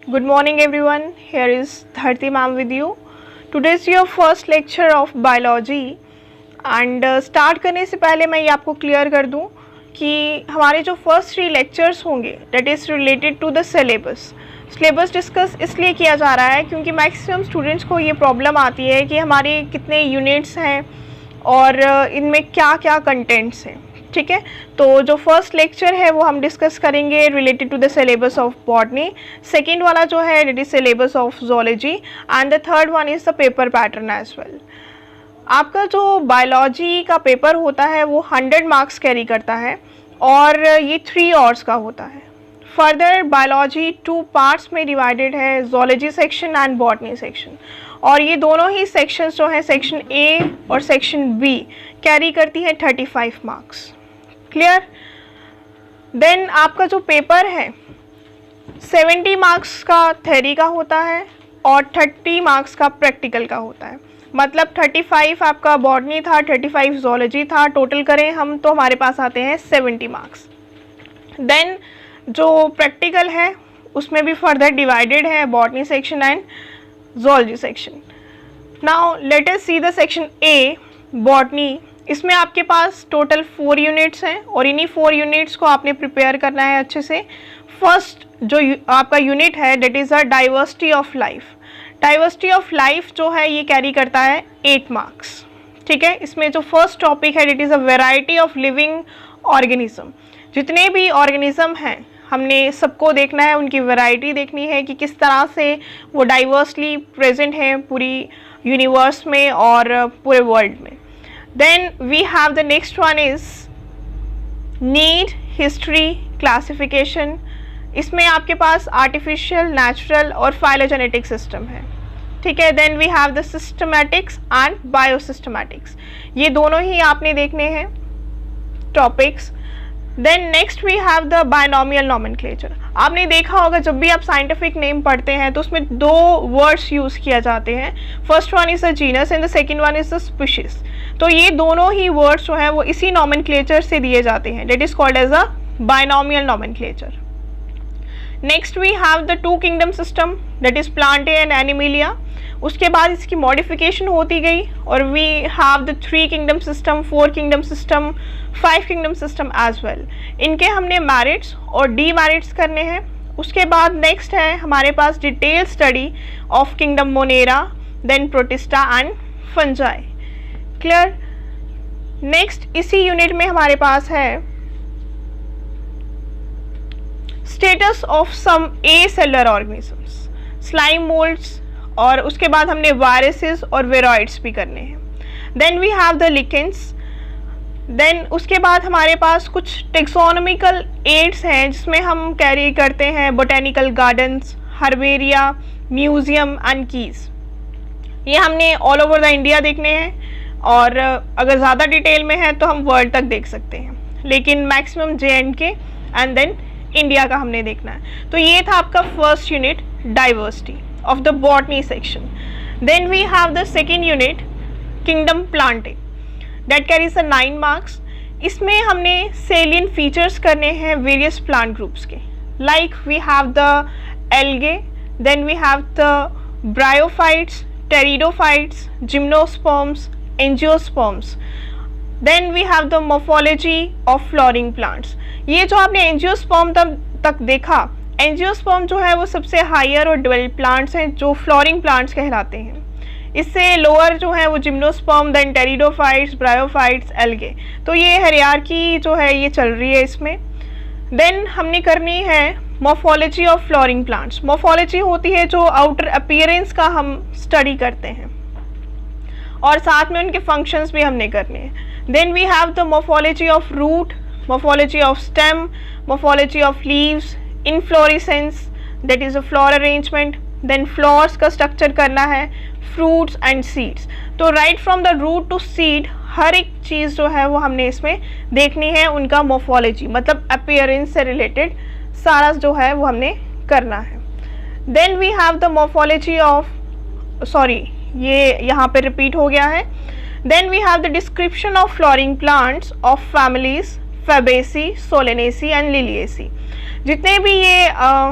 Good morning everyone. Here is Dharti ma'am with you. Today is your first lecture of biology and start करने से पहले मैं ये आपको क्लियर कर दूं कि हमारे जो फर्स्ट 3 लेक्चर्स होंगे that is related to the syllabus discuss इसलिए किया जा रहा है क्योंकि मैक्सिमम स्टूडेंट्स को ये प्रॉब्लम आती है कि हमारे कितने यूनिट्स हैं और इनमें क्या क्या कंटेंट्स हैं. ठीक है, तो जो फर्स्ट लेक्चर है वो हम डिस्कस करेंगे related to the syllabus of botany. Second वाला जो है it is syllabus of zoology and the third one is the paper pattern as well. आपका जो बायोलॉजी का पेपर होता है वो 100 मार्क्स कैरी करता है और ये 3 आवर्स का होता है. फर्दर बायोलॉजी 2 पार्ट्स में डिवाइडेड है, zoology section and botany section, और ये दोनों ही सेक्शंस जो हैं सेक्शन ए और सेक्शन बी कैरी करती है 35 मार्क्स. क्लियर. देन आपका जो पेपर है 70 मार्क्स का थ्योरी का होता है और 30 मार्क्स का प्रैक्टिकल का होता है. मतलब 35 आपका बॉटनी था, 35 जोलॉजी था, टोटल करें हम तो हमारे पास आते हैं 70 मार्क्स. देन जो प्रैक्टिकल है उसमें भी फर्दर डिवाइडेड है botany section and zoology section. Now let us see the section A botany. इसमें आपके पास टोटल 4 यूनिट्स हैं और इन्हीं 4 यूनिट्स को आपने प्रिपेयर करना है अच्छे से. फर्स्ट जो आपका यूनिट है that is a diversity of life. Diversity of life जो है ये कैरी करता है 8 मार्क्स. ठीक है, इसमें जो फर्स्ट टॉपिक है that is a variety of living organism. जितने भी ऑर्गेनिज्म हैं हमने सबको देखना है, उनकी वैरायटी देखनी है कि किस तरह से वो डाइवर्सली प्रेजेंट हैं पूरी यूनिवर्स में और पूरे वर्ल्ड में. Then we have the next one is need, history, classification. इसमें आपके पास आर्टिफिशियल, नेचुरल और फाइलोजेनेटिक सिस्टम है. ठीक है. Then we have the systematics and biosystematics. ये दोनों ही आपने देखने हैं topics. Then next we have the binomial nomenclature. आपने देखा होगा जब भी आप साइंटिफिक नेम पढ़ते हैं तो उसमें 2 वर्ड्स यूज़ किया जाते हैं. First one is the genus and the second one is the species. तो ये दोनों ही वर्ड्स जो हैं वो इसी नॉमेनक्लेचर से दिए जाते हैं. That is called as a binomial nomenclature. Next we have the 2 kingdom system that is plantae and animalia. उसके बाद इसकी मॉडिफिकेशन होती गई और we have the 3 kingdom system, 4 kingdom system, 5 kingdom system as well. इनके हमने मेरिट्स और demerits करने हैं. उसके बाद नेक्स्ट है हमारे पास detail study of kingdom Monera, then Protista and Fungi. Clear. Next इसी यूनिट में हमारे पास है status of some acellular organisms, slime moulds, और उसके बाद हमने वायरसेस और वेरॉइड्स भी करने हैं. Then we have the lichens. Then उसके बाद हमारे पास कुछ टेक्सोनॉमिकल एड्स हैं जिसमें हम कैरी करते हैं botanical gardens, herbaria, museum and keys. ये हमने ऑल ओवर द इंडिया देखने हैं और अगर ज़्यादा डिटेल में है तो हम वर्ल्ड तक देख सकते हैं, लेकिन maximum J&K and then India का हमने देखना है. तो ये था आपका first unit diversity of the botany section. Then we have the second unit kingdom plantae that carries the 9 marks. इसमें हमने salient features करने हैं various plant groups के, like we have the algae, then we have the bryophytes, pteridophytes, gymnosperms, angiosperms. Then we have the morphology of flowering plants. ये जो आपने angiosperm तक देखा, एंजियोस्पर्म जो है वो सबसे हायर और डेवलप्ड प्लांट्स हैं जो फ्लोरिंग प्लांट्स कहलाते हैं. इससे लोअर जो है वो gymnosperm, then pteridophytes, bryophytes, algae. तो ये हायरार्की जो है ये चल रही है इसमें. देन हमने करनी है morphology of flowering plants. Morphology होती है जो आउटर अपीयरेंस का हम स्टडी करते हैं और साथ में उनके फंक्शंस भी हमने करने हैं. Then we have the morphology of root, morphology of stem, morphology of leaves, inflorescence that is a floral arrangement. Then flowers का स्ट्रक्चर करना है, फ्रूट्स एंड सीड्स. तो right from the root to seed हर एक चीज़ जो है वो हमने इसमें देखनी है, उनका मॉर्फोलॉजी मतलब अपीयरेंस से रिलेटेड सारा जो है वो हमने करना है. Then we have the morphology of ये यहाँ पे रिपीट हो गया है. Then we have the description of flowering plants of families Fabaceae, Solanaceae and Liliaceae. जितने भी ये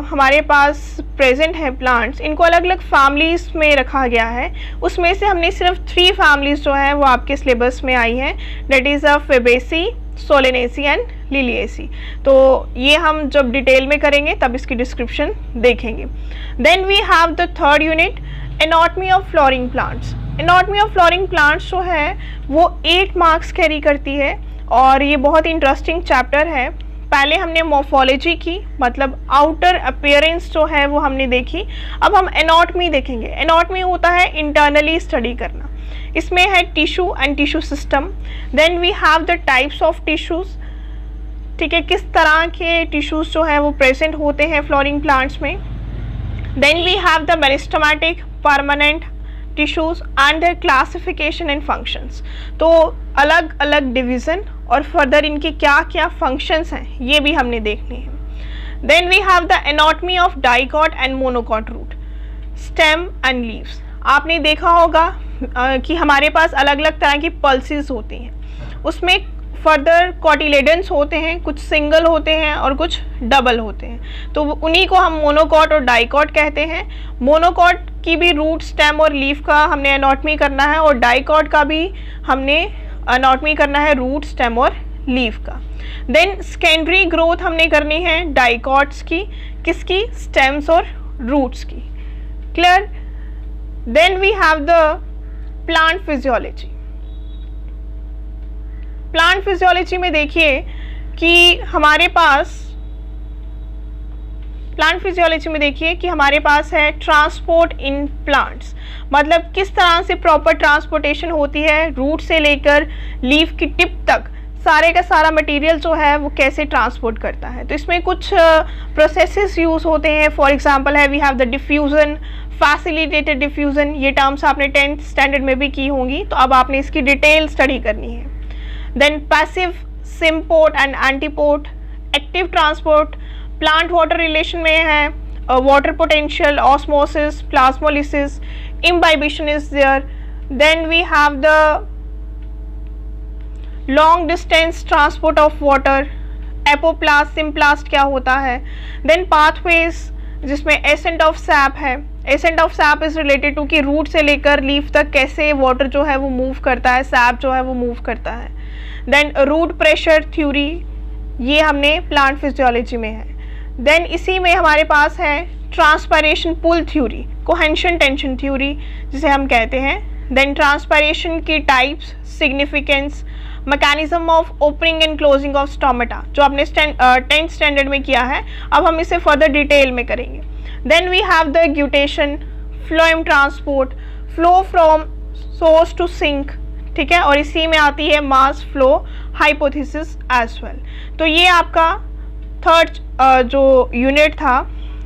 हमारे पास प्रेजेंट हैं प्लांट्स, इनको अलग अलग फैमिलीज में रखा गया है। उसमें से हमने सिर्फ 3 फैमिलीज जो हैं वो आपके सिलेबस में आई हैं, that is Fabaceae, Solanaceae and Liliaceae. तो ये हम जब डिटेल में करेंगे तब इसकी डिस्क्रिप्शन देखेंगे। Then we have the third unit, anatomy of flowering plants. Anatomy of flowering plants जो है वो 8 मार्क्स कैरी करती है और ये बहुत इंटरेस्टिंग चैप्टर है। पहले हमने मॉर्फोलॉजी की, मतलब आउटर अपीयरेंस जो है वो हमने देखी। अब हम एनाटॉमी देखेंगे। एनाटॉमी होता है इंटरनली स्टडी करना। इसमें है tissue and tissue system. Then we have the types of tissues, ठीक है, किस तरह के टिश्यूज़ जो हैं वो प्रेजेंट होते हैं फ्लोरिंग प्लांट्स में। Then we have the meristematic, permanent tissues and their classification and functions. तो अलग अलग डिवीज़न और फर्दर इनकी क्या क्या फंक्शंस हैं ये भी हमने देखने हैं। Then we have the anatomy of dicot and monocot root, stem and leaves. आपने देखा होगा कि हमारे पास अलग अलग तरह की पल्सेस होती हैं, उसमें फर्दर कॉटिलेडन्स होते हैं, कुछ सिंगल होते हैं और कुछ डबल होते हैं। तो उन्हीं को हम मोनोकॉट और डाइकॉट कहते हैं। मोनोकॉट की भी रूट, स्टेम और लीफ का हमने एनाटॉमी करना है और डाइकॉट का भी हमने एनाटॉमी करना है, रूट, स्टेम और लीफ का। देन सेकेंडरी ग्रोथ हमने करनी है डाइकॉट्स की, किसकी, स्टेम्स और रूट्स की। Clear. Then we have the plant physiology. Plant physiology में देखिए कि हमारे पास है ट्रांसपोर्ट इन प्लांट्स, मतलब किस तरह से प्रॉपर ट्रांसपोर्टेशन होती है रूट से लेकर लीफ की टिप तक, सारे का सारा मटेरियल जो है वो कैसे ट्रांसपोर्ट करता है। तो इसमें कुछ प्रोसेसेस यूज़ होते हैं। फॉर एग्जांपल है we have the diffusion, facilitated diffusion. ये टर्म्स आपने 10th स्टैंडर्ड में भी की होंगी, तो अब आपने इसकी डिटेल स्टडी करनी है। Then passive symport and antiport, active transport, plant water relation में है, water potential, osmosis, plasmolysis, imbibition is there. Then we have the long distance transport of water, apoplast, symplast क्या होता है। देन पाथवेज जिसमें ascent of sap है। Ascent of sap is related to कि root से लेकर लीफ तक कैसे वाटर जो है वो मूव करता है, सैप जो है वो मूव करता है। देन रूट प्रेशर थ्योरी, ये हमने प्लांट फिजियोलॉजी में है। देन इसी में हमारे पास है transpiration pull theory, cohesion tension theory जिसे हम कहते हैं। देन ट्रांसपायरेशन की types, significance, mechanism of opening and closing of stomata, जो आपने 10th स्टैंडर्ड में किया है। अब हम इसे फर्दर डिटेल में करेंगे। Then we have the guttation, phloem transport, flow from source to sink, ठीक है, और इसी में आती है mass flow hypothesis as well. तो ये आपका थर्ड जो यूनिट था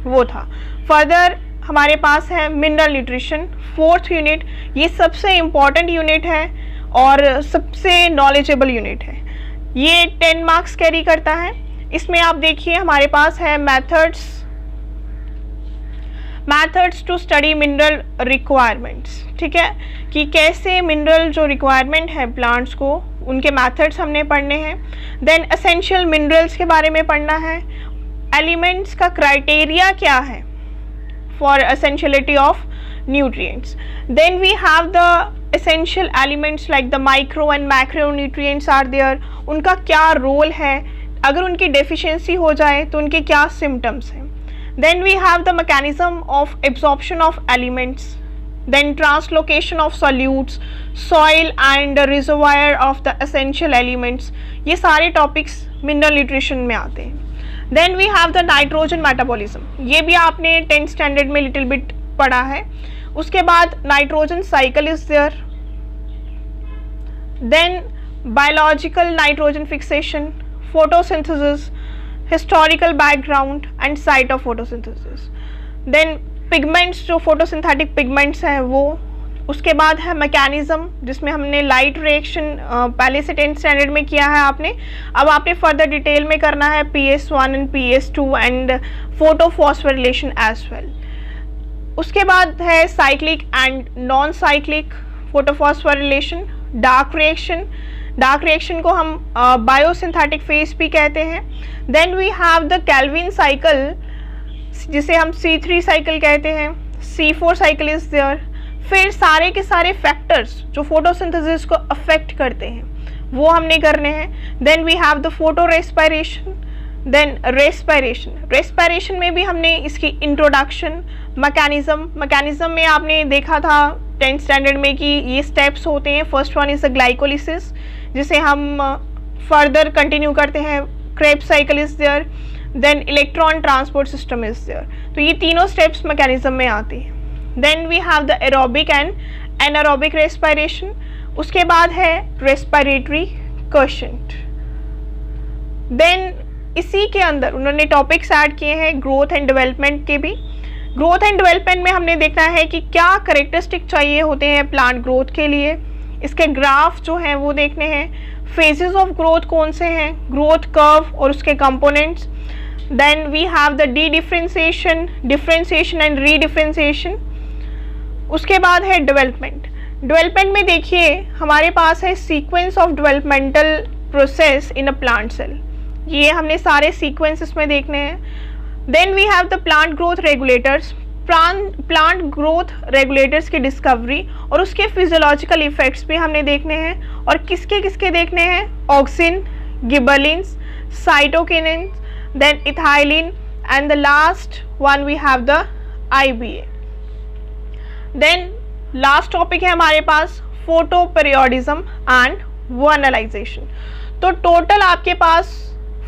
वो था। फर्दर हमारे पास है मिनरल न्यूट्रिशन, 4th यूनिट। ये सबसे इम्पॉर्टेंट यूनिट है और सबसे नॉलेजेबल यूनिट है। ये 10 मार्क्स कैरी करता है। इसमें आप देखिए हमारे पास है methods to study mineral requirements, ठीक है, कि कैसे मिनरल जो रिक्वायरमेंट है प्लांट्स को, उनके मैथड्स हमने पढ़ने हैं। देन एसेंशियल मिनरल्स के बारे में पढ़ना है। एलिमेंट्स का क्राइटेरिया क्या है for essentiality of nutrients. Then we have the essential elements like the micro and macro nutrients are there, उनका क्या रोल है, अगर उनकी डेफिशिएंसी हो जाए तो उनके क्या सिम्टम्स हैं। Then we have the mechanism of absorption of elements, then translocation of solutes, soil and reservoir of the essential elements, ये सारे topics mineral nutrition में आते हैं। Then we have the nitrogen metabolism, ये भी आपने 10th standard में little bit पढ़ा है। उसके बाद nitrogen cycle is there, then biological nitrogen fixation, photosynthesis, historical background and site of photosynthesis, then pigments जो photosynthetic pigments हैं वो। उसके बाद है mechanism जिसमें हमने light reaction पहले से 10th standard में किया है आपने। अब आपने further detail में करना है PS1 and PS2 and photophosphorylation as well। उसके बाद है cyclic and non cyclic photophosphorylation, dark reaction, dark reaction को हम बायोसिंथेटिक फेज भी कहते हैं। Then we have the Calvin cycle, जिसे हम C3 साइकिल कहते हैं, C4 साइकिल इज देयर। फिर सारे के सारे फैक्टर्स जो फोटोसिंथेसिस को अफेक्ट करते हैं वो हमने करने हैं। Then we have the photo respiration, then respiration में भी हमने इसकी इंट्रोडक्शन, मैकेनिज्म में आपने देखा था 10th स्टैंडर्ड में कि ये स्टेप्स होते हैं। First one is the glycolysis, जिसे हम फर्दर कंटिन्यू करते हैं, Krebs cycle is there, then electron transport system is there. तो ये तीनों स्टेप्स मैकेनिज्म में आती हैं। Then we have the aerobic and anaerobic respiration, उसके बाद है रेस्पिरेटरी क्वोशंट। देन इसी के अंदर उन्होंने टॉपिक्स ऐड किए हैं ग्रोथ एंड डेवलपमेंट के भी। ग्रोथ एंड डेवलपमेंट में हमने देखना है कि क्या करेक्टरिस्टिक चाहिए होते हैं प्लांट ग्रोथ के लिए, इसके ग्राफ जो हैं वो देखने हैं। फेजेस ऑफ ग्रोथ कौन से हैं, ग्रोथ कर्व और उसके components. Then we have the differentiation and redifferentiation. उसके बाद है डेवलपमेंट में देखिए हमारे पास है sequence of developmental process in a plant cell, ये हमने सारे सीक्वेंसेस में देखने हैं। Then we have the plant growth regulators, plant growth regulators की डिस्कवरी और उसके फिजियोलॉजिकल इफेक्ट्स भी हमने देखने हैं। और किसके देखने हैं, auxin, gibberellins, cytokinins, then ethylene and the last one we have the IBA। Then last topic है हमारे पास फोटो पीरियोडिज्म एंड वर्नलाइजेशन। तो टोटल आपके पास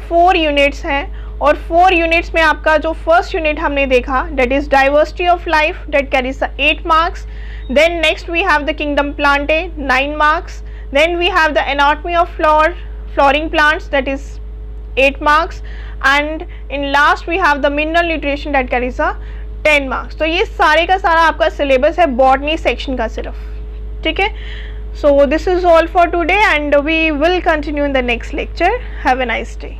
4 यूनिट्स हैं और 4 यूनिट्स में आपका जो फर्स्ट यूनिट हमने देखा that is diversity of life, that carries 8 marks. Then next we have the kingdom plantae 9 marks. Then we have the anatomy of flowering plants that is 8 marks and in last we have the mineral nutrition that carries 10 marks. तो ये सारे का सारा आपका syllabus है botany section का सिर्फ, ठीक है। So this is all for today and we will continue in the next lecture. Have a nice day.